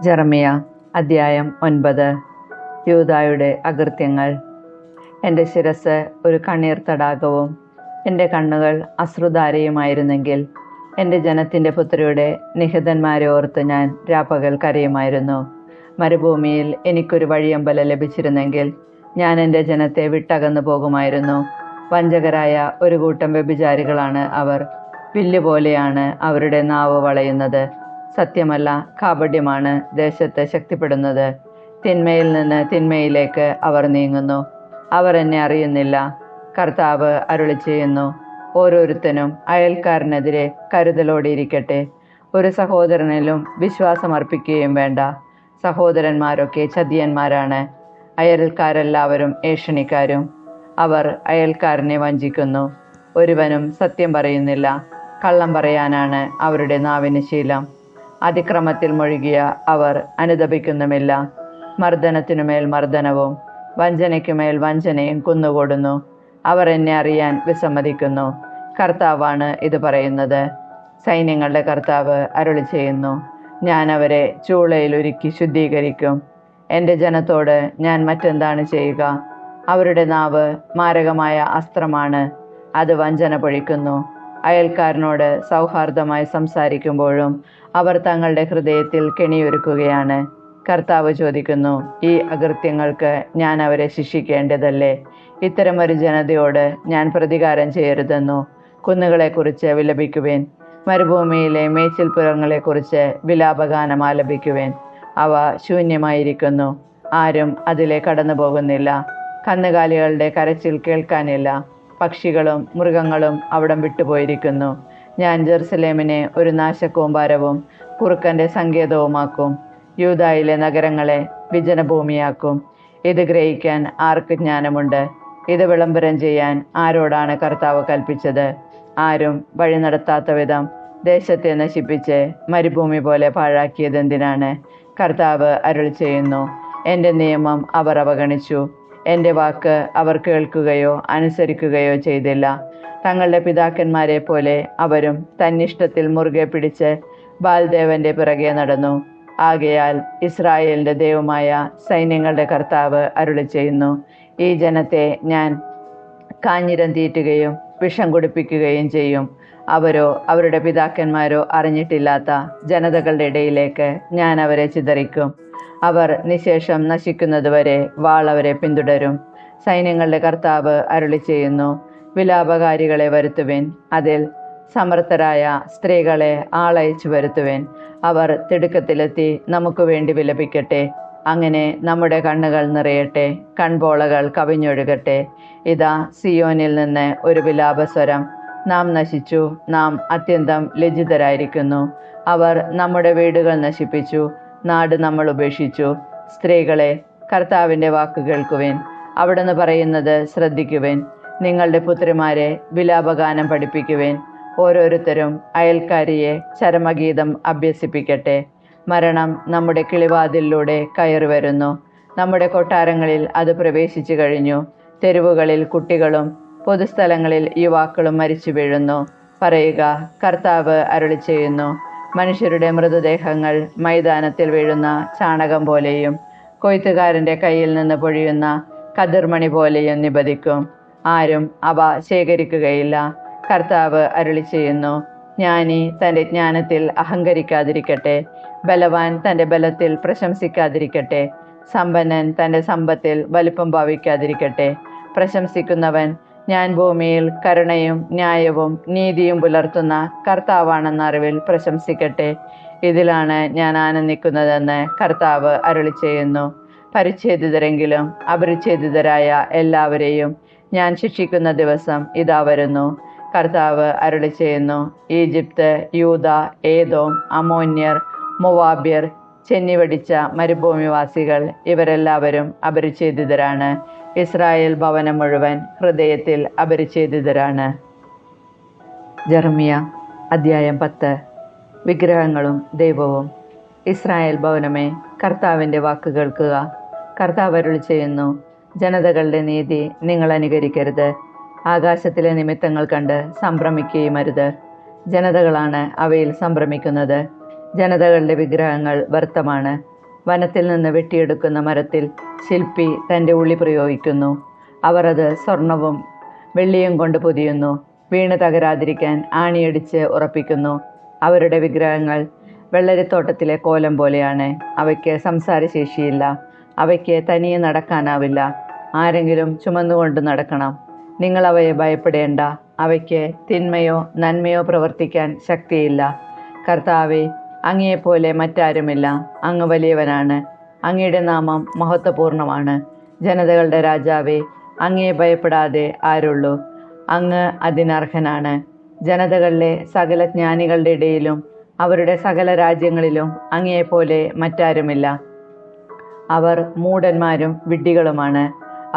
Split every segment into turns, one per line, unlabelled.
ജെറമിയ അദ്ധ്യായം 9. യൂദായുടെ അകൃത്യങ്ങൾ. എൻ്റെ ശിരസ് ഒരു കണ്ണീർ തടാകവും എൻ്റെ കണ്ണുകൾ അശ്രുധാരയുമായിരുന്നെങ്കിൽ എൻ്റെ ജനത്തിൻ്റെ പുത്രിയുടെ നിഹിതന്മാരെ ഓർത്ത് ഞാൻ രാപ്പകൽ കരയുമായിരുന്നു. മരുഭൂമിയിൽ എനിക്കൊരു വഴിയമ്പല ലഭിച്ചിരുന്നെങ്കിൽ ഞാൻ എൻ്റെ ജനത്തെ വിട്ടകന്നു പോകുമായിരുന്നു. വഞ്ചകരായ ഒരു കൂട്ടം വ്യഭിചാരികളാണ് അവർ. വില്ലുപോലെയാണ് അവരുടെ നാവ് വളയുന്നത്. സത്യമല്ല, കാപട്യമാണ് ദേശത്ത് ശക്തിപ്പെടുന്നത്. തിന്മയിൽ നിന്ന് തിന്മയിലേക്ക് അവർ നീങ്ങുന്നു. അവർ എന്നെ അറിയുന്നില്ല. കർത്താവ് അരുളി ചെയ്യുന്നു, ഓരോരുത്തനും അയൽക്കാരനെതിരെ കരുതലോടിയിരിക്കട്ടെ. ഒരു സഹോദരനിലും വിശ്വാസമർപ്പിക്കുകയും വേണ്ട. സഹോദരന്മാരൊക്കെ ചതിയന്മാരാണ്, അയൽക്കാരെല്ലാവരും ഏഷണിക്കാരും. അവർ അയൽക്കാരനെ വഞ്ചിക്കുന്നു. ഒരുവനും സത്യം പറയുന്നില്ല. കള്ളം പറയാനാണ് അവരുടെ നാവിന് ശീലം. അതിക്രമത്തിൽ മുഴുകിയ അവർ അനുതപിക്കുന്നുമില്ല. മർദ്ദനത്തിനുമേൽ മർദ്ദനവും വഞ്ചനയ്ക്കുമേൽ വഞ്ചനയും കുന്നുകൂടുന്നു. അവർ എന്നെ അറിയാൻ വിസമ്മതിക്കുന്നു. കർത്താവാണ് ഇത് പറയുന്നത്. സൈന്യങ്ങളുടെ കർത്താവ് അരുളി ചെയ്യുന്നു, ഞാൻ അവരെ ചൂളയിൽ ഒരുക്കി ശുദ്ധീകരിക്കും. എൻ്റെ ജനത്തോട് ഞാൻ മറ്റെന്താണ് ചെയ്യുക? അവരുടെ നാവ് മാരകമായ അസ്ത്രമാണ്, അത് വഞ്ചന പൊഴിക്കുന്നു. അയൽക്കാരനോട് സൗഹാർദ്ദമായി സംസാരിക്കുമ്പോഴും അവർ തങ്ങളുടെ ഹൃദയത്തിൽ കെണിയൊരുക്കുകയാണ്. കർത്താവ് ചോദിക്കുന്നു, ഈ അകൃത്യങ്ങൾക്ക് ഞാൻ അവരെ ശിക്ഷിക്കേണ്ടതല്ലേ? ഇത്തരമൊരു ജനതയോട് ഞാൻ പ്രതികാരം ചെയ്യരുതെന്നു. കുന്നുകളെക്കുറിച്ച് വിലപിക്കുവേൻ, മരുഭൂമിയിലെ മേച്ചിൽപ്പുറങ്ങളെക്കുറിച്ച് വിലാപഗാനം ആലപിക്കുവേൻ. അവ ശൂന്യമായിരിക്കുന്നു, ആരും അതിലെ കടന്നു പോകുന്നില്ല. കന്നുകാലികളുടെ കരച്ചിൽ കേൾക്കാനില്ല. പക്ഷികളും മൃഗങ്ങളും അവിടം വിട്ടുപോയിരിക്കുന്നു. ഞാൻ ജെറുസലേമിനെ ഒരു നാശകൂമ്പാരവും കുറുക്കൻ്റെ സങ്കേതവുമാക്കും. യൂദായിലെ നഗരങ്ങളെ വിജനഭൂമിയാക്കും. ഇത് ഗ്രഹിക്കാൻ ആർക്ക് ജ്ഞാനമുണ്ട്? ഇത് വിളംബരം ചെയ്യാൻ ആരോടാണ് കർത്താവ് കൽപ്പിച്ചത്? ആരും വഴി നടത്താത്ത വിധം ദേശത്തെ നശിപ്പിച്ച് മരുഭൂമി പോലെ പാഴാക്കിയതെന്തിനാണ്? കർത്താവ് അരുളി ചെയ്യുന്നു, എൻ്റെ നിയമം അവർ അവഗണിച്ചു. എൻ്റെ വാക്ക് അവർ കേൾക്കുകയോ അനുസരിക്കുകയോ ചെയ്തില്ല. തങ്ങളുടെ പിതാക്കന്മാരെ പോലെ അവരും തന്നിഷ്ടത്തിൽ മുറുകെ പിടിച്ച് ബാൽദേവൻ്റെ പിറകെ നടന്നു. ആകയാൽ ഇസ്രായേലിൻ്റെ ദൈവമായ സൈന്യങ്ങളുടെ കർത്താവ് അരുളി ചെയ്യുന്നു, ഈ ജനത്തെ ഞാൻ കാഞ്ഞിരം തീറ്റുകയും വിഷം കുടിപ്പിക്കുകയും ചെയ്യും. അവരോ അവരുടെ പിതാക്കന്മാരോ അറിഞ്ഞിട്ടില്ലാത്ത ജനതകളുടെ ഇടയിലേക്ക് ഞാൻ അവരെ ചിതറിക്കും. അവർ നിശേഷം നശിക്കുന്നതുവരെ വാൾ അവരെ പിന്തുടരും. സൈന്യങ്ങളുടെ കർത്താവ് അരുളി ചെയ്യുന്നു, വിലാപകാരികളെ വരുത്തുവിൻ. അതിൽ സമർത്ഥരായ സ്ത്രീകളെ ആളയച്ചു വരുത്തുവിൻ. അവർ തിടുക്കത്തിലെത്തി നമുക്ക് വേണ്ടി വിലപിക്കട്ടെ. അങ്ങനെ നമ്മുടെ കണ്ണുകൾ നിറയട്ടെ, കൺപോളകൾ കവിഞ്ഞൊഴുകട്ടെ. ഇതാ സിയോനിൽ നിന്ന് ഒരു വിലാപസ്വരം, നാം നശിച്ചു, നാം അത്യന്തം ലജ്ജിതരായിരിക്കുന്നു. അവർ നമ്മുടെ വീടുകൾ നശിപ്പിച്ചു, നാട് നമ്മൾ ഉപേക്ഷിച്ചു. സ്ത്രീകളെ, കർത്താവിൻ്റെ വാക്ക് കേൾക്കുവിൻ. അവിടുന്ന് പറയുന്നത് ശ്രദ്ധിക്കുവിൻ. നിങ്ങളുടെ പുത്രിമാരെ വിലാപഗാനം പഠിപ്പിക്കുവിൻ. ഓരോരുത്തരും അയൽക്കാരിയെ ചരമഗീതം അഭ്യസിപ്പിക്കട്ടെ. മരണം നമ്മുടെ കിളിവാതിലിലൂടെ കയറി വരുന്നു. നമ്മുടെ കൊട്ടാരങ്ങളിൽ അത് പ്രവേശിച്ചു കഴിഞ്ഞു. തെരുവുകളിൽ കുട്ടികളും പൊതുസ്ഥലങ്ങളിൽ യുവാക്കളും മരിച്ചു വീഴുന്നു. പറയുക, കർത്താവ് അരുളി ചെയ്യുന്നു, മനുഷ്യരുടെ മൃതദേഹങ്ങൾ മൈതാനത്തിൽ വീഴുന്ന ചാണകം പോലെയും കൊയ്ത്തുകാരൻ്റെ കയ്യിൽ നിന്ന് പൊഴിയുന്ന കതിർമണി പോലെയും നിബദിക്കും. ആരും അവ ശേഖരിക്കുകയില്ല. കർത്താവ് അരുളി ചെയ്യുന്നു, ജ്ഞാനി തൻ്റെ ജ്ഞാനത്തിൽ അഹങ്കരിക്കാതിരിക്കട്ടെ. ബലവാൻ തൻ്റെ ബലത്തിൽ പ്രശംസിക്കാതിരിക്കട്ടെ. സമ്പന്നൻ തൻ്റെ സമ്പത്തിൽ വലിപ്പം ഭാവിക്കാതിരിക്കട്ടെ. പ്രശംസിക്കുന്നവൻ ഞാൻ ഭൂമിയിൽ കരുണയും ന്യായവും നീതിയും പുലർത്തുന്ന കർത്താവാണെന്ന അറിവിൽ പ്രശംസിക്കട്ടെ. ഇതിലാണ് ഞാൻ ആനന്ദിക്കുന്നതെന്ന് കർത്താവ് അരുളി ചെയ്യുന്നു. പരിച്ഛേദിതരെങ്കിലും അപരിച്ഛേദിതരായ എല്ലാവരെയും ഞാൻ ശിക്ഷിക്കുന്ന ദിവസം ഇതാ വരുന്നു. കർത്താവ് അരുളി ചെയ്യുന്നു, ഈജിപ്ത്, യൂദ, ഏദോം, അമ്മോന്യർ, മൊവാബ്യർ, ചെന്നിവടിച്ച മരുഭൂമിവാസികൾ ഇവരെല്ലാവരും അപരിച്ഛേദിതരാണ്. ഇസ്രായേൽ ഭവനം മുഴുവൻ ഹൃദയത്തിൽ അപരിച്ഛേദിതരാണ്. ജെറമിയ അദ്ധ്യായം 10. വിഗ്രഹങ്ങളും ദൈവവും. ഇസ്രായേൽ ഭവനമേ, കർത്താവിൻ്റെ വാക്ക് കേൾക്കുക. കർത്താവ് അരുളി ചെയ്യുന്നു, ജനതകളുടെ നീതി നിങ്ങൾ അനുകരിക്കരുത്. ആകാശത്തിലെ നിമിത്തങ്ങൾ കണ്ട് സംഭ്രമിക്കുകയും അരുത്. ജനതകളാണ് അവയിൽ സംഭ്രമിക്കുന്നത്. ജനതകളുടെ വിഗ്രഹങ്ങൾ വ്യർത്ഥമാണ്. വനത്തിൽ നിന്ന് വെട്ടിയെടുക്കുന്ന മരത്തിൽ ശില്പി തൻ്റെ ഉള്ളി പ്രയോഗിക്കുന്നു. അവർ അത് സ്വർണവും വെള്ളിയും കൊണ്ട് പൊതിയുന്നു. വീണ് തകരാതിരിക്കാൻ ആണിയടിച്ച് ഉറപ്പിക്കുന്നു. അവരുടെ വിഗ്രഹങ്ങൾ വെള്ളരിത്തോട്ടത്തിലെ കോലം പോലെയാണ്. അവയ്ക്ക് സംസാരശേഷിയില്ല. അവയ്ക്ക് തനിയെ നടക്കാനാവില്ല. ആരെങ്കിലും ചുമന്നുകൊണ്ട് നടക്കണം. നിങ്ങൾ അവയെ ഭയപ്പെടേണ്ട. അവയ്ക്ക് തിന്മയോ നന്മയോ പ്രവർത്തിക്കാൻ ശക്തിയില്ല. കർത്താവേ, അങ്ങയെപ്പോലെ മറ്റാരുമില്ല. അങ്ങ് വലിയവനാണ്. അങ്ങയുടെ നാമം മഹത്വപൂർണ്ണമാണ്. ജനതകളുടെ രാജാവേ, അങ്ങയെ ഭയപ്പെടാതെ ആരുള്ളൂ? അങ്ങ് അതിനർഹനാണ്. ജനതകളിലെ സകല ജ്ഞാനികളുടെ ഇടയിലും അവരുടെ സകല രാജ്യങ്ങളിലും അങ്ങയെപ്പോലെ മറ്റാരുമില്ല. അവർ മൂഢന്മാരും വിഡ്ഢികളുമാണ്.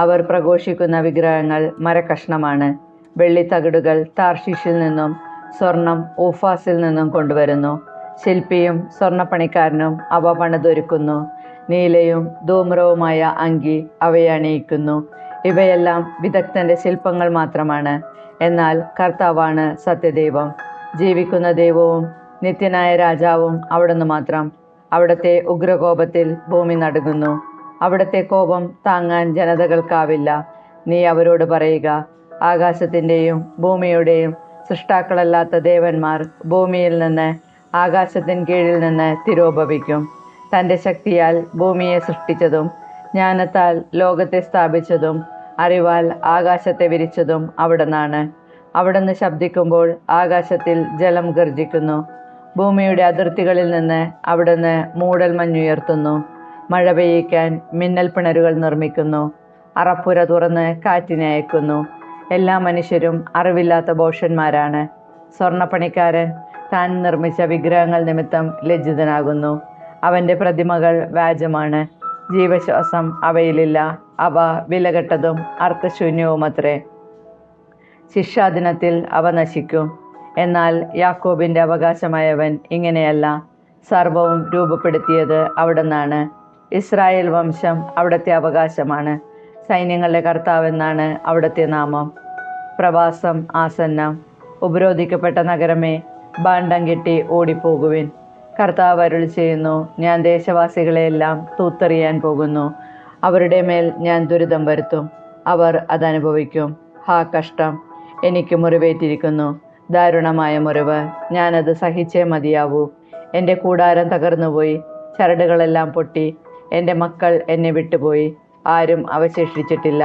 അവർ പ്രഘോഷിക്കുന്ന വിഗ്രഹങ്ങൾ മരക്കഷ്ണമാണ്. വെള്ളിത്തകിടുകൾ താർഷീഷിൽ നിന്നും സ്വർണം ഊഫാസിൽ നിന്നും കൊണ്ടുവരുന്നു. ശില്പിയും സ്വർണ്ണപ്പണിക്കാരനും അവ പണിതൊരുക്കുന്നു. നീലയും ധൂമ്രവുമായ അങ്കി അവയെ അണിയിക്കുന്നു. ഇവയെല്ലാം വിദഗ്ധന്റെ ശില്പങ്ങൾ മാത്രമാണ്. എന്നാൽ കർത്താവാണ് സത്യദൈവം. ജീവിക്കുന്ന ദൈവവും നിത്യനായ രാജാവും അവിടുന്ന് മാത്രം. അവിടുത്തെ ഉഗ്രകോപത്തിൽ ഭൂമി നടുങ്ങുന്നു. അവിടുത്തെ കോപം താങ്ങാൻ ജനതകൾക്കാവില്ല. നീ അവരോട് പറയുക, ആകാശത്തിൻ്റെയും ഭൂമിയുടെയും സൃഷ്ടാക്കളല്ലാത്ത ദേവന്മാർ ഭൂമിയിൽ നിന്ന് ആകാശത്തിന് കീഴിൽ നിന്ന് തിരോഭവിക്കും. തൻ്റെ ശക്തിയാൽ ഭൂമിയെ സൃഷ്ടിച്ചതും ജ്ഞാനത്താൽ ലോകത്തെ സ്ഥാപിച്ചതും അറിവാൽ ആകാശത്തെ വിരിച്ചതും അവിടുന്നാണ്. അവിടുന്ന് ശബ്ദിക്കുമ്പോൾ ആകാശത്തിൽ ജലം ഗർജിക്കുന്നു. ഭൂമിയുടെ അതിർത്തികളിൽ നിന്ന് അവിടുന്ന് മൂടൽമഞ്ഞുയർത്തുന്നു. മഴ പെയ്യിക്കാൻ മിന്നൽ പിണരുകൾ നിർമ്മിക്കുന്നു. അറപ്പുര തുറന്ന് കാറ്റിനെ അയക്കുന്നു. എല്ലാ മനുഷ്യരും അറിവില്ലാത്ത ഭോഷന്മാരാണ്. സ്വർണ്ണപ്പണിക്കാരൻ താൻ നിർമ്മിച്ച വിഗ്രഹങ്ങൾ നിമിത്തം ലജ്ജിതനാകുന്നു. അവൻ്റെ പ്രതിമകൾ വ്യാജമാണ്. ജീവശ്വാസം അവയിലില്ല. അവ വിലകെട്ടതും അർത്ഥശൂന്യവുമത്രേ. ശിക്ഷാദിനത്തിൽ അവ നശിക്കും. എന്നാൽ യാക്കോബിൻ്റെ അവകാശമായവൻ ഇങ്ങനെയല്ല. സർവവും രൂപപ്പെടുത്തിയത് അവിടുന്നാണ്. ഇസ്രായേൽ വംശം അവിടുത്തെ അവകാശമാണ്. സൈന്യങ്ങളുടെ കർത്താവെന്നാണ് അവിടുത്തെ നാമം. പ്രവാസം ആസന്നം. ഉപരോധിക്കപ്പെട്ട നഗരമേ, ഭാണ്ഡം കെട്ടി ഓടിപ്പോകുവിൻ. കർത്താവ് അരുളി ചെയ്യുന്നു, ഞാൻ ദേശവാസികളെയെല്ലാം തൂത്തെറിയാൻ പോകുന്നു. അവരുടെ മേൽ ഞാൻ ദുരിതം വരുത്തും. അവർ അതനുഭവിക്കും. ഹാ കഷ്ടം! എനിക്ക് മുറിവേറ്റിരിക്കുന്നു, ദാരുണമായ മുറിവ്. ഞാനത് സഹിച്ചേ മതിയാവൂ. എൻ്റെ കൂടാരം തകർന്നുപോയി. ചരടുകളെല്ലാം പൊട്ടി. എൻ്റെ മക്കൾ എന്നെ വിട്ടുപോയി. ആരും അവശേഷിച്ചിട്ടില്ല.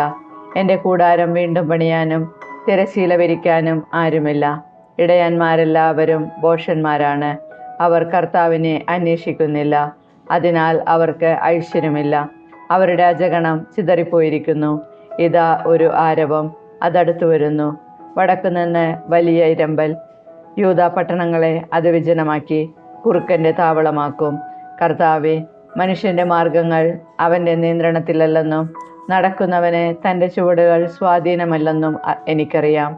എൻ്റെ കൂടാരം വീണ്ടും പണിയാനും തിരശീല വിരിക്കാനും ആരുമില്ല. ഇടയന്മാരെല്ലാവരും ഭോഷന്മാരാണ്. അവർ കർത്താവിനെ അന്വേഷിക്കുന്നില്ല. അതിനാൽ അവർക്ക് ഐശ്വര്യമില്ല. അവരുടെ അജഗണം ചിതറിപ്പോയിരിക്കുന്നു. ഇതാ ഒരു ആരവം, അതടുത്തു വരുന്നു. വടക്കുനിന്ന് വലിയ ഇരമ്പൽ. യൂദാ പട്ടണങ്ങളെ അത് വിജനമാക്കി കുറുക്കൻ്റെ താവളമാക്കും. കർത്താവെ, മനുഷ്യൻ്റെ മാർഗങ്ങൾ അവൻ്റെ നിയന്ത്രണത്തിലല്ലെന്നും നടക്കുന്നവന് തൻ്റെ ചുവടുകൾ സ്വാധീനമല്ലെന്നും എനിക്കറിയാം.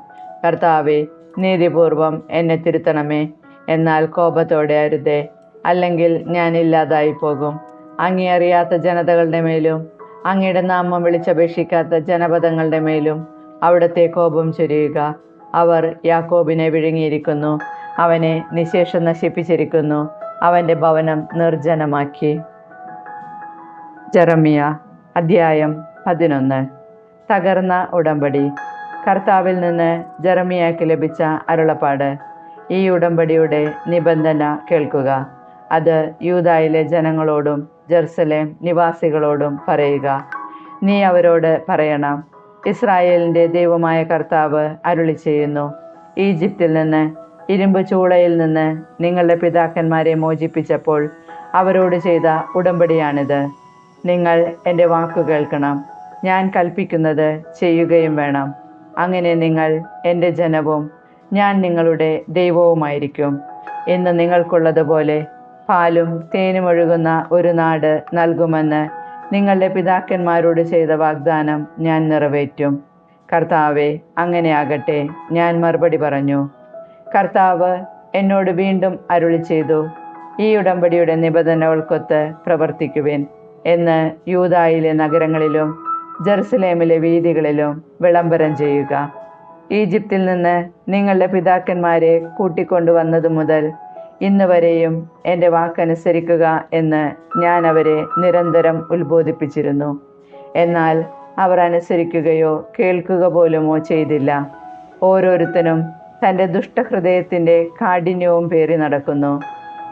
കർത്താവെ, നീതിപൂർവം എന്നെ തിരുത്തണമേ. എന്നാൽ കോപത്തോടെ അരുതേ, അല്ലെങ്കിൽ ഞാൻ ഇല്ലാതായി പോകും. അങ്ങേ അറിയാത്ത ജനതകളുടെ മേലും അങ്ങയുടെ നാമം വിളിച്ചപേക്ഷിക്കാത്ത ജനപദങ്ങളുടെ മേലും അവിടുത്തെ കോപം ചൊരിയുക. അവർ യാക്കോബിനെ വിഴുങ്ങിയിരിക്കുന്നു. അവനെ നിശേഷം നശിപ്പിച്ചിരിക്കുന്നു. അവൻ്റെ ഭവനം നിർജ്ജനമാക്കി. ജെറമ്യ അധ്യായം 11. തകർന്ന ഉടമ്പടി. കർത്താവിൽ നിന്ന് ജെറമ്യായ്ക്ക് ലഭിച്ച അരുളപ്പാട്. ഈ ഉടമ്പടിയുടെ നിബന്ധന കേൾക്കുക. അത് യൂദായിലെ ജനങ്ങളോടും ജെറുസലേം നിവാസികളോടും പറയുക. നീ അവരോട് പറയണം, ഇസ്രായേലിൻ്റെ ദൈവമായ കർത്താവ് അരുളി ചെയ്യുന്നു, ഈജിപ്തിൽ നിന്ന്, ഇരുമ്പ് ചൂളയിൽ നിന്ന് നിങ്ങളുടെ പിതാക്കന്മാരെ മോചിപ്പിച്ചപ്പോൾ അവരോട് ചെയ്ത ഉടമ്പടിയാണിത്. നിങ്ങൾ എൻ്റെ വാക്കു കേൾക്കണം. ഞാൻ കൽപ്പിക്കുന്നത് ചെയ്യുകയും വേണം. അങ്ങനെ നിങ്ങൾ എൻ്റെ ജനവും ഞാൻ നിങ്ങളുടെ ദൈവവുമായിരിക്കും. ഇന്ന് നിങ്ങൾക്കുള്ളതുപോലെ പാലും തേനും ഒഴുകുന്ന ഒരു നാട് നൽകുമെന്ന് നിങ്ങളുടെ പിതാക്കന്മാരോട് ചെയ്ത വാഗ്ദാനം ഞാൻ നിറവേറ്റും. കർത്താവെ, അങ്ങനെയാകട്ടെ. ഞാൻ മറുപടി പറഞ്ഞു. കർത്താവ് എന്നോട് വീണ്ടും അരുളി ചെയ്തു, ഈ ഉടമ്പടിയുടെ നിബന്ധനകൾക്കൊത്ത് പ്രവർത്തിക്കുവിൻ എന്ന് യൂദായിലെ നഗരങ്ങളിലും ജെറുസലേമിലെ വീഥികളിലും വിളംബരം ചെയ്യുക. ഈജിപ്തിൽ നിന്ന് നിങ്ങളുടെ പിതാക്കന്മാരെ കൂട്ടിക്കൊണ്ടുവന്നതു മുതൽ ഇന്ന് വരെയും എൻ്റെ വാക്കനുസരിക്കുക എന്ന് ഞാൻ അവരെ നിരന്തരം ഉത്ബോധിപ്പിച്ചിരുന്നു. എന്നാൽ അവർ അനുസരിക്കുകയോ കേൾക്കുക പോലുമോ ചെയ്തില്ല. ഓരോരുത്തനും തൻ്റെ ദുഷ്ടഹൃദയത്തിൻ്റെ കാഠിന്യവും പേറി നടക്കുന്നു.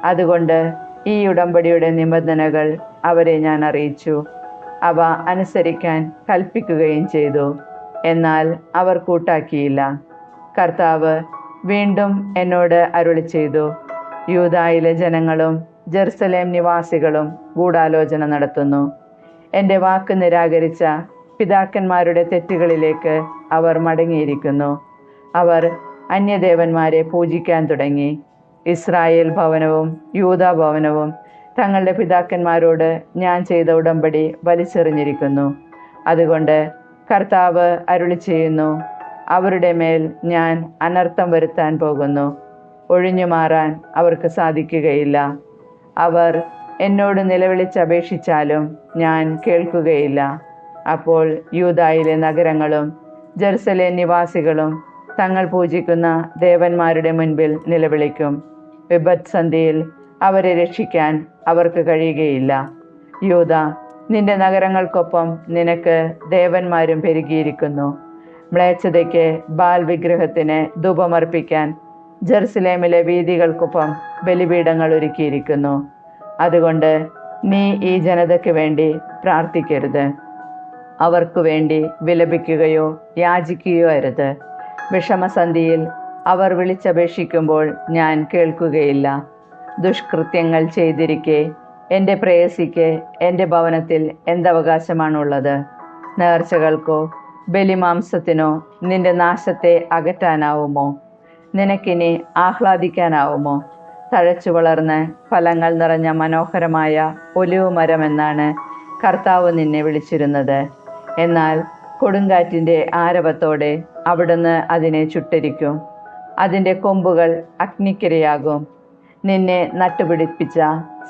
അതുകൊണ്ട് ഈ ഉടമ്പടിയുടെ നിബന്ധനകൾ അവരെ ഞാൻ അറിയിച്ചു. അവ അനുസരിക്കാൻ കൽപ്പിക്കുകയും ചെയ്തു. എന്നാൽ അവർ കൂട്ടാക്കിയില്ല. കർത്താവ് വീണ്ടും എന്നോട് അരുളി ചെയ്തു, യൂദായിലെ ജനങ്ങളും ജെറുസലേം നിവാസികളും ഗൂഢാലോചന നടത്തുന്നു. എൻ്റെ വാക്ക് നിരാകരിച്ച പിതാക്കന്മാരുടെ തെറ്റുകളിലേക്ക് അവർ മടങ്ങിയിരിക്കുന്നു. അവർ അന്യദേവന്മാരെ പൂജിക്കാൻ തുടങ്ങി. ഇസ്രായേൽ ഭവനവും യൂദാ ഭവനവും തങ്ങളുടെ പിതാക്കന്മാരോട് ഞാൻ ചെയ്ത ഉടമ്പടി വലിച്ചെറിഞ്ഞിരിക്കുന്നു. അതുകൊണ്ട് കർത്താവ് അരുളി ചെയ്യുന്നു, അവരുടെ മേൽ ഞാൻ അനർത്ഥം വരുത്താൻ പോകുന്നു. ഒഴിഞ്ഞു മാറാൻ അവർക്ക് സാധിക്കുകയില്ല. അവർ എന്നോട് നിലവിളിച്ചപേക്ഷിച്ചാലും ഞാൻ കേൾക്കുകയില്ല. അപ്പോൾ യൂദായിലെ നഗരങ്ങളും ജെറുസലേം നിവാസികളും തങ്ങൾ പൂജിക്കുന്ന ദേവന്മാരുടെ മുൻപിൽ നിലവിളിക്കും. വിപത്സന്ധിയിൽ അവരെ രക്ഷിക്കാൻ അവർക്ക് കഴിയുകയില്ല. യൂദ, നിന്റെ നഗരങ്ങൾക്കൊപ്പം നിനക്ക് ദേവന്മാരും പെരുകിയിരിക്കുന്നു. മ്ലേച്ഛതയ്ക്ക് ബാൽ വിഗ്രഹത്തിന് ധൂപമർപ്പിക്കാൻ ജെറുസലേമിലെ വീഥികൾക്കൊപ്പം ബലിപീഠങ്ങൾ ഒരുക്കിയിരിക്കുന്നു. അതുകൊണ്ട് നീ ഈ ജനതയ്ക്ക് വേണ്ടി പ്രാർത്ഥിക്കരുത്. അവർക്കു വേണ്ടി വിലപിക്കുകയോ യാചിക്കുകയോ അരുത്. വിഷമസന്ധിയിൽ അവർ വിളിച്ചപേക്ഷിക്കുമ്പോൾ ഞാൻ കേൾക്കുകയില്ല. ദുഷ്കൃത്യങ്ങൾ ചെയ്തിരിക്കെ എൻ്റെ പ്രേയസിക്ക് എൻ്റെ ഭവനത്തിൽ എന്തവകാശമാണുള്ളത്? നേർച്ചകൾക്കോ ബലിമാംസത്തിനോ നിന്റെ നാശത്തെ അകറ്റാനാവുമോ? നിനക്കിനി ആഹ്ലാദിക്കാനാവുമോ? തഴച്ചു വളർന്ന് ഫലങ്ങൾ നിറഞ്ഞ മനോഹരമായ ഒലിവ് മരമെന്നാണ് കർത്താവ് നിന്നെ വിളിച്ചിരുന്നത്. എന്നാൽ കൊടുങ്കാറ്റിൻ്റെ ആരവത്തോടെ അവിടുന്ന് അതിനെ ചുട്ടരിക്കും. അതിൻ്റെ കൊമ്പുകൾ അഗ്നിക്കിരയാകും. നിന്നെ നട്ടുപിടിപ്പിച്ച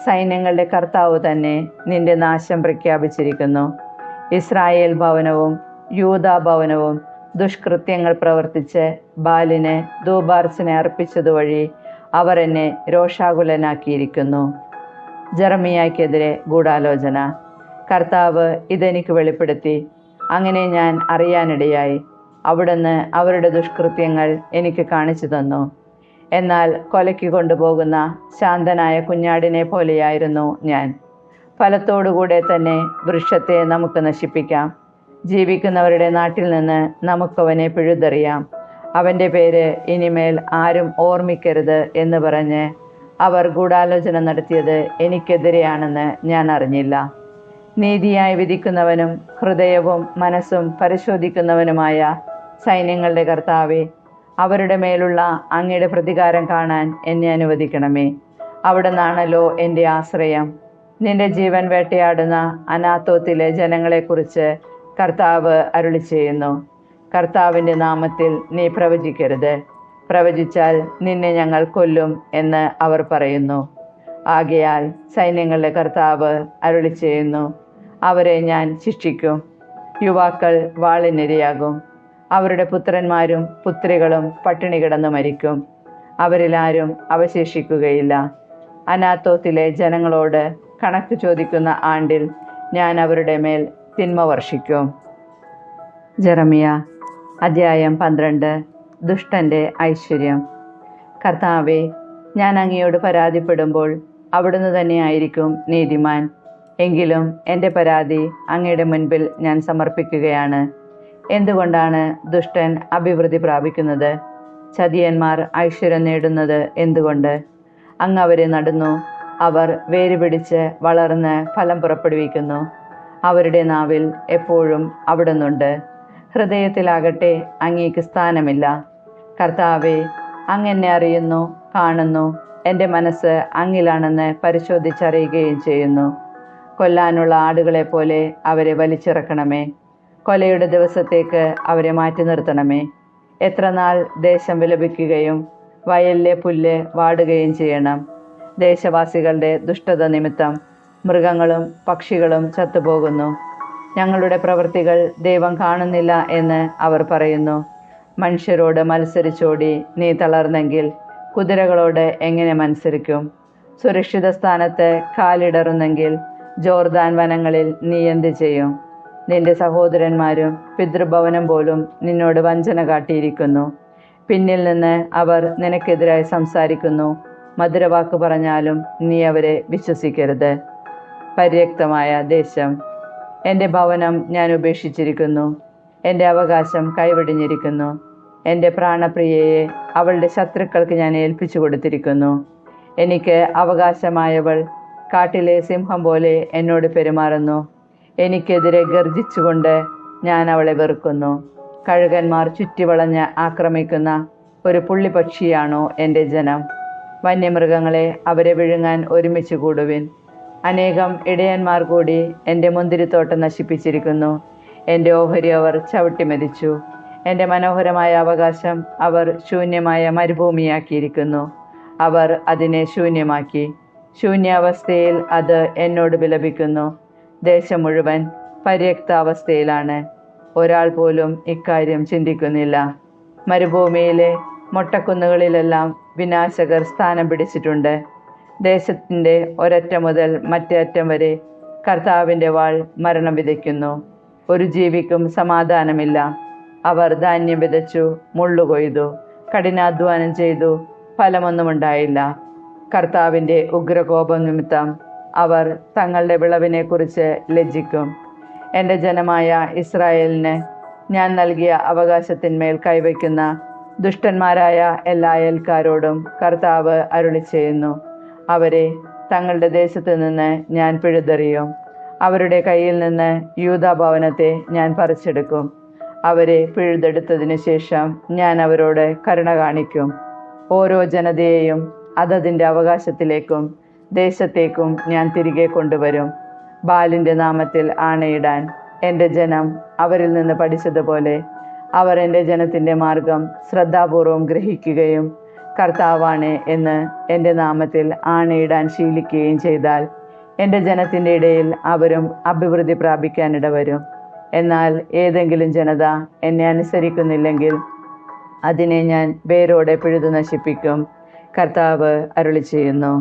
സൈന്യങ്ങളുടെ കർത്താവ് തന്നെ നിന്റെ നാശം പ്രഖ്യാപിച്ചിരിക്കുന്നു. ഇസ്രായേൽ ഭവനവും യൂദാ ഭവനവും ദുഷ്കൃത്യങ്ങൾ പ്രവർത്തിച്ച് ബാലിന് ധൂപാർച്ചന അർപ്പിച്ചതുവഴി അവർ എന്നെ രോഷാകുലനാക്കിയിരിക്കുന്നു. ജെറമിയായ്ക്കെതിരെ ഗൂഢാലോചന. കർത്താവ് ഇതെനിക്ക് വെളിപ്പെടുത്തി. അങ്ങനെ ഞാൻ അറിയാനിടയായി. അവിടുന്ന് അവരുടെ ദുഷ്കൃത്യങ്ങൾ എനിക്ക് കാണിച്ചു തന്നു. എന്നാൽ കൊലയ്ക്ക് കൊണ്ടുപോകുന്ന ശാന്തനായ കുഞ്ഞാടിനെ പോലെയായിരുന്നു ഞാൻ. ഫലത്തോടുകൂടെ തന്നെ വൃക്ഷത്തെ നമുക്ക് നശിപ്പിക്കാം. ജീവിക്കുന്നവരുടെ നാട്ടിൽ നിന്ന് നമുക്കവനെ പിഴുതെറിയാം. അവൻ്റെ പേര് ഇനിമേൽ ആരും ഓർമ്മിക്കരുത് എന്ന് പറഞ്ഞ് അവർ ഗൂഢാലോചന നടത്തിയത് എനിക്കെതിരെയാണെന്ന് ഞാൻ അറിഞ്ഞില്ല. നീതിയായി വിധിക്കുന്നവനും ഹൃദയവും മനസ്സും പരിശോധിക്കുന്നവനുമായ സൈന്യങ്ങളുടെ കർത്താവേ, അവരുടെ മേലുള്ള അങ്ങയുടെ പ്രതികാരം കാണാൻ എന്നെ അനുവദിക്കണമേ. അവിടുന്നാണല്ലോ എൻ്റെ ആശ്രയം. നിന്റെ ജീവൻ വേട്ടയാടുന്ന അനാത്തോത്തിലെ ജനങ്ങളെക്കുറിച്ച് കർത്താവ് അരുളി ചെയ്യുന്നു. കർത്താവിൻ്റെ നാമത്തിൽ നീ പ്രവചിക്കരുത്. പ്രവചിച്ചാൽ നിന്നെ ഞങ്ങൾ കൊല്ലും എന്ന് അവർ പറയുന്നു. ആകയാൽ സൈന്യങ്ങളുടെ കർത്താവ് അരുളി ചെയ്യുന്നു, അവരെ ഞാൻ ശിക്ഷിക്കും. യുവാക്കൾ വാളിനിരയാകും. അവരുടെ പുത്രന്മാരും പുത്രികളും പട്ടിണി കിടന്നു മരിക്കും. അവരിലാരും അവശേഷിക്കുകയില്ല. അനാത്തോത്തിലെ ജനങ്ങളോട് കണക്ക് ചോദിക്കുന്ന ആണ്ടിൽ ഞാൻ അവരുടെ മേൽ തിന്മ വർഷിക്കും. ജെറമിയ അധ്യായം 12. ദുഷ്ടൻ്റെ ഐശ്വര്യം. കർത്താവേ, ഞാൻ അങ്ങയോട് പരാതിപ്പെടുമ്പോൾ അവിടുന്ന് തന്നെയായിരിക്കും നീതിമാൻ. എങ്കിലും എൻ്റെ പരാതി അങ്ങയുടെ മുൻപിൽ ഞാൻ സമർപ്പിക്കുകയാണ്. എന്തുകൊണ്ടാണ് ദുഷ്ടൻ അഭിവൃദ്ധി പ്രാപിക്കുന്നത്? ചതിയന്മാർ ഐശ്വര്യം നേടുന്നത് എന്തുകൊണ്ട്? അങ്ങ് അവരെ നടുന്നു. അവർ വേരുപിടിച്ച് വളർന്ന് ഫലം പുറപ്പെടുവിക്കുന്നു. അവരുടെ നാവിൽ എപ്പോഴും അവിടുന്നുണ്ട്. ഹൃദയത്തിലാകട്ടെ അങ്ങേക്ക് സ്ഥാനമില്ല. കർത്താവേ, അങ്ങ് എന്നെ അറിയുന്നു, കാണുന്നു. എൻ്റെ മനസ്സ് അങ്ങിലാണെന്ന് പരിശോധിച്ചറിയുകയും ചെയ്യുന്നു. കൊല്ലാനുള്ള ആടുകളെ പോലെ അവരെ വലിച്ചിറക്കണമേ. കൊലയുടെ ദിവസത്തേക്ക് അവരെ മാറ്റി നിർത്തണമേ. എത്ര നാൾ ദേശം വിലപിക്കുകയും വയലിലെ പുല്ല് വാടുകയും ചെയ്യണം? ദേശവാസികളുടെ ദുഷ്ടത നിമിത്തം മൃഗങ്ങളും പക്ഷികളും ചത്തുപോകുന്നു. ഞങ്ങളുടെ പ്രവൃത്തികൾ ദൈവം കാണുന്നില്ല എന്ന് അവർ പറയുന്നു. മനുഷ്യരോട് മത്സരിച്ചോടി നീ തളർന്നെങ്കിൽ കുതിരകളോട് എങ്ങനെ മത്സരിക്കും? സുരക്ഷിത സ്ഥാനത്ത് കാലിടറുന്നെങ്കിൽ ജോർദാൻ വനങ്ങളിൽ നീ എന്ത് ചെയ്യും? നിന്റെ സഹോദരന്മാരും പിതൃഭവനം പോലും നിന്നോട് വഞ്ചന കാട്ടിയിരിക്കുന്നു. പിന്നിൽ നിന്ന് അവർ നിനക്കെതിരായി സംസാരിക്കുന്നു. മധുരവാക്ക് പറഞ്ഞാലും നീ അവരെ വിശ്വസിക്കരുത്. പര്യാപ്തമായ ദേശം. എൻ്റെ ഭവനം ഞാൻ ഉപേക്ഷിച്ചിരിക്കുന്നു. എൻ്റെ അവകാശം കൈവെടിഞ്ഞിരിക്കുന്നു. എൻ്റെ പ്രാണപ്രിയയെ അവളുടെ ശത്രുക്കൾക്ക് ഞാൻ ഏൽപ്പിച്ചു കൊടുത്തിരിക്കുന്നു. എനിക്ക് അവകാശമായവൾ കാട്ടിലെ സിംഹം പോലെ എന്നോട് പെരുമാറുന്നു. എനിക്കെതിരെ ഗർജിച്ചുകൊണ്ട് ഞാൻ അവളെ വെറുക്കുന്നു. കഴുകന്മാർ ചുറ്റിവളഞ്ഞ് ആക്രമിക്കുന്ന ഒരു പുള്ളിപ്പക്ഷിയാണോ എൻ്റെ ജനം? വന്യമൃഗങ്ങളെ അവരെ വിഴുങ്ങാൻ ഒരുമിച്ച് കൂടുവിൻ. അനേകം ഇടയന്മാർ കൂടി എൻ്റെ മുന്തിരിത്തോട്ടം നശിപ്പിച്ചിരിക്കുന്നു. എൻ്റെ ഓഹരി അവർ ചവിട്ടിമെതിച്ചു. എൻ്റെ മനോഹരമായ അവകാശം അവർ ശൂന്യമായ മരുഭൂമിയാക്കിയിരിക്കുന്നു. അവർ അതിനെ ശൂന്യമാക്കി. ശൂന്യാവസ്ഥയിൽ അത് എന്നോട് വിലപിക്കുന്നു. ദേശം മുഴുവൻ പര്യാപ്താവസ്ഥയിലാണ്. ഒരാൾ പോലും ഇക്കാര്യം ചിന്തിക്കുന്നില്ല. മരുഭൂമിയിലെ മൊട്ടക്കുന്നുകളിലെല്ലാം വിനാശകർ സ്ഥാനം പിടിച്ചിട്ടുണ്ട്. ദേശത്തിൻ്റെ ഒരറ്റം മുതൽ മറ്റേ അറ്റം വരെ കർത്താവിൻ്റെ വാൾ മരണം വിതയ്ക്കുന്നു. ഒരു ജീവിക്കും സമാധാനമില്ല. അവർ ധാന്യം വിതച്ചു, മുള്ളുകൊയ്തു, കഠിനാധ്വാനം ചെയ്തു, ഫലമൊന്നുമുണ്ടായില്ല. കർത്താവിൻ്റെ ഉഗ്രകോപം നിമിത്തം അവർ തങ്ങളുടെ വിളവിനെക്കുറിച്ച് ലജ്ജിക്കും. എൻ്റെ ജനമായ ഇസ്രായേലിന് ഞാൻ നൽകിയ അവകാശത്തിന്മേൽ കൈവയ്ക്കുന്ന ദുഷ്ടന്മാരായ എല്ലാ അയൽക്കാരോടും കർത്താവ് അരുളി ചെയ്യുന്നു. അവരെ തങ്ങളുടെ ദേശത്ത് നിന്ന് ഞാൻ പിഴുതെറിയും. അവരുടെ കയ്യിൽ നിന്ന് യൂദാഭവനത്തെ ഞാൻ പറിച്ചെടുക്കും. അവരെ പിഴുതെടുത്തതിന് ശേഷം ഞാൻ അവരോട് കരുണ കാണിക്കും. ഓരോ ജനതയെയും അതതിൻ്റെ അവകാശത്തിലേക്കും ദേശത്തേക്കും ഞാൻ തിരികെ കൊണ്ടുവരും. ബാലിൻ്റെ നാമത്തിൽ ആണയിടാൻ എൻ്റെ ജനം അവരിൽ നിന്ന് പഠിച്ചതുപോലെ അവർ എൻ്റെ ജനത്തിൻ്റെ മാർഗം ശ്രദ്ധാപൂർവം ഗ്രഹിക്കുകയും കർത്താവാണ് എന്ന് എൻ്റെ നാമത്തിൽ ആണയിടാൻ ശീലിക്കുകയും ചെയ്താൽ എൻ്റെ ജനത്തിൻ്റെ ഇടയിൽ അവരും അഭിവൃദ്ധി പ്രാപിക്കാനിടവരും. എന്നാൽ ഏതെങ്കിലും ജനത എന്നെ അനുസരിക്കുന്നില്ലെങ്കിൽ അതിനെ ഞാൻ വേരോടെ പിഴുതു നശിപ്പിക്കും. കർത്താവ് അരുളി ചെയ്യുന്നു.